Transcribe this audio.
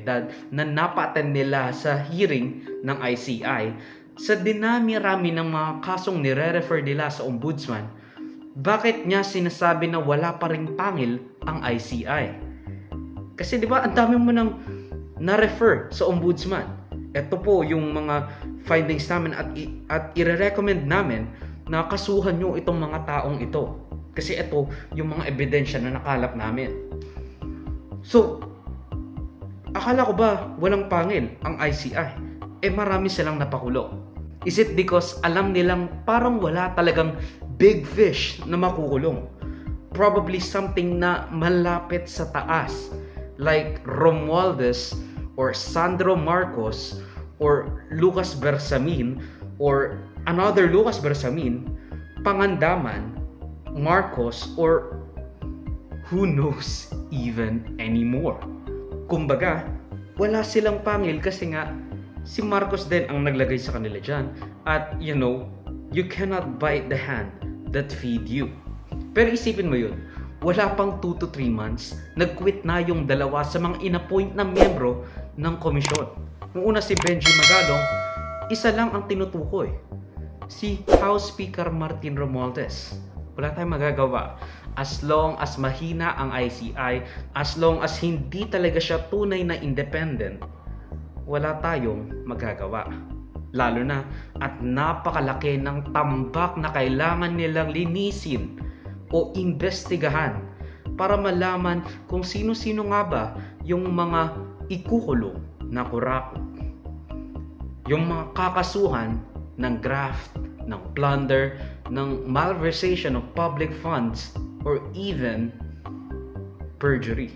otoridad na napa-attend nila sa hearing ng ICI, sa dinami-rami ng mga kasong nire-refer nila sa ombudsman, bakit niya sinasabi na wala pa ring pangil ang ICI? Kasi di ba ang dami mo nang na-refer sa ombudsman. Ito po yung mga findings namin at ire-recommend namin na kasuhan nyo itong mga taong ito. Kasi ito yung mga ebidensya na nakalap namin. So, akala ko ba walang pangil ang ICI? Marami silang napakulong. Is it because alam nilang parang wala talagang big fish na makukulong? Probably something na malapit sa taas. Like Romualdez or Sandro Marcos or Lucas Bersamin or another Lucas Bersamin, Pangandaman, Marcos, or who knows even anymore. Kumbaga, wala silang pangil kasi nga si Marcos din ang naglagay sa kanila dyan. At you cannot bite the hand that feed you. Pero isipin mo yun, wala pang 2 to 3 months, nag-quit na yung dalawa sa mga inappoint na miyembro ng komisyon. Nung una si Benji Magalong, isa lang ang tinutukoy, si House Speaker Martin Romualdez. Wala tayong magagawa. As long as mahina ang ICI, as long as hindi talaga siya tunay na independent, wala tayong magagawa. Lalo na at napakalaki ng tambak na kailangan nilang linisin o imbestigahan para malaman kung sino-sino nga ba yung mga ikukulong na kurakot. Yung mga kakasuhan ng graft, ng plunder, ng malversation of public funds, or even perjury.